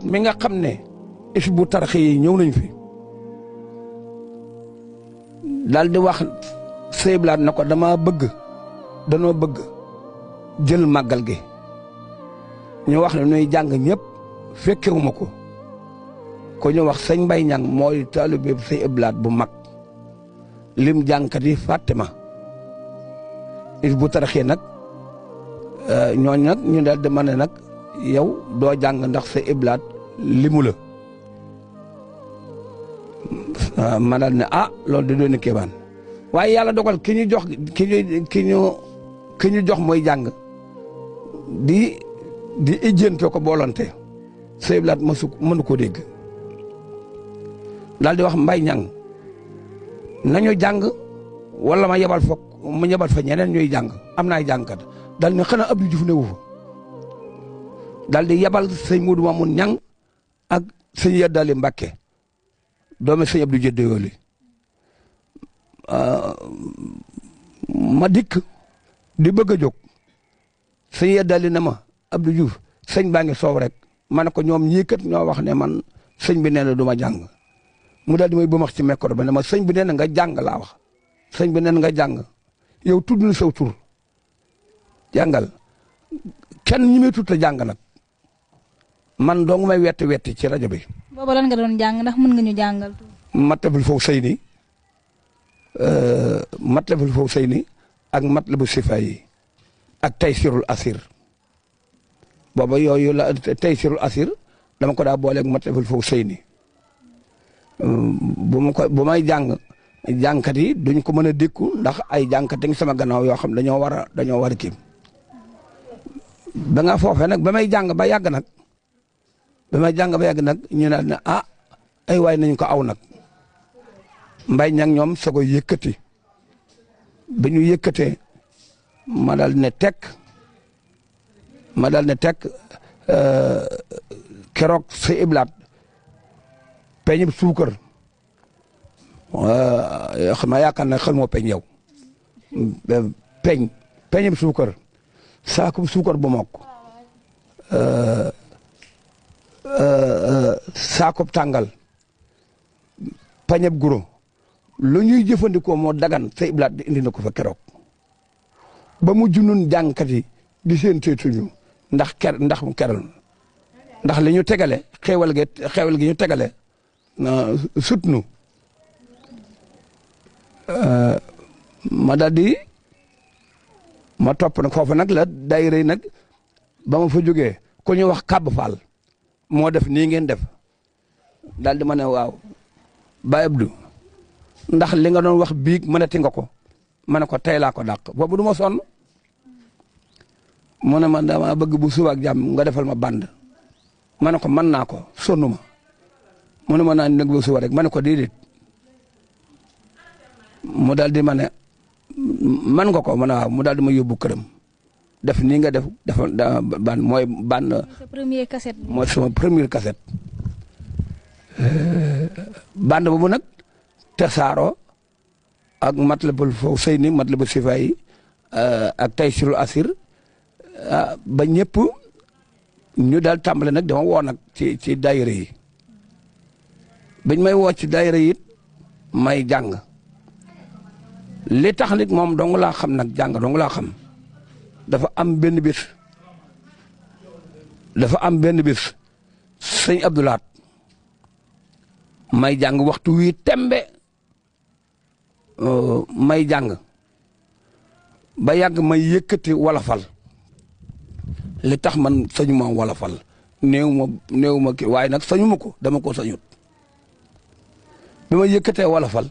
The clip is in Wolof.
mi nga xam ne Hizbut Tarqiyyah yi ñëw nañ fi daal di wax Sëñ Blaat na ko danoo bëgg jël màggal gi ñu wax ne nuy jàng ñëpp fekkewuma ko ñu wax sëñ Mbay Ñang mooy taalibe Sëñ Blaat bu mag lim jàngkat yi Fatima Hizbut Tarqiyyah nag ñooñ nag ñu daal di mën ne nag yow doo jàng ndax Sëñ Blaat limu la ma daal ne loolu di doon kéemaan waaye yàlla dogal ki ñu jox mooy jàng di ijjante ko boolante Sëñ Blaat mënu koo dégg daal di wax Mbay Ñang nañu jàng wala ma yebal fa ñeneen ñuy jàng am naay jàngkat daal ne xanaa Abdou Diouf ne wu fa daal di yebal sëñ Mudu Mamun Ñang ak sëñ Yeddali Mbàkke doomi sëñ Abdou Jëdde yooli ma dikk di bëgg a jóg sëñ Yeddali ne ma Abdou Diouf sëñ baa ngi soow rek ma ne ko ñoom ñii kat ñoo wax ne man sëñ bi nee na du ma jàng mu daal di may bëmax ci micro ba ne ma sëñ bi nee na nga jàng laa wax sëñ bi nee na nga jàng yow tudd na saw tur jàngal kenn ñi may tudd la jàng nag man dong may wetti ci rajo bi. booba lan nga doon jàng ndax mën nga ñu jàngal. Matlabul Fawzayni Matlabul Fawzayni ak Matlabu Sifaayi ak Taysirul Asir booba yooyu la Taysirul Asir dama ko daa booleeg Matlabul Fawzayni bu may jàng jàngkat yi duñ ko mën a dékku ndax ay jàngkat yi sama gannaaw yoo xam dañoo war a kii ba nga foofee nag ba may jàng ba yàgg nag ñu ne ay waay nañu ko aw nag Mbay Ñang ñoom soog a yëkkati ba ñu yëkkatee ma dal ne tekk keroog Sëñ Blaat peñib suukar xam naa yaakaar na xel moo peñ yow peñib suukar saakub suukar bu mokk saakub tàngal pañeb guro lu ñuy jëfandikoo moo dagan Sëñ Blaat di indi na ko fa keroog ba mu junun jàngkat yi di seen teetuñu ndax mu keral ndax li ñu tegale xewal gi ñu tegale sut nu ma daal di ma topp nag foofu nag la daayira yi nag ba ma fa jógee ku ñu wax Kàbb Faal moo def nii ngeen def daal di ma ne waaw Baye Abdou ndax li nga doon wax biig mënati nga ko ma ne ko tey laa ko dàq boobu du ma sonn mu ne man dama bëgg bu suba ak jàmm nga defal ma band ma ne ko mën naa ko sonnu ma mu ne ma naa nag ba suba rek ma ne ko déedéet mu daal di ma ne man nga ko ma ne waaw mu daal di ma yóbbu këram def nii nga def band mooy band. sa premier cassette. mooy sama première cassette band boobu nag tasaaroo ak Matlabul Fawzayni Matlabu Sifaayi ak Taysirul Asir ba ñëpp ñu daal tàmbale nag dama woo nag ci daayira yi bañ may woo ci daayira yi may jàng li tax nit moom dong laa xam nag jàng dong laa xam dafa am benn bis sëñ Abdou Lahat may jàng waxtu wi tembe may jàng ba yàgg may yëkkati wolofal li tax man sañu ma wolofal néew ma kii waaye nag sañu ma ko dama ko sañut bi ma yëkkatee wolofal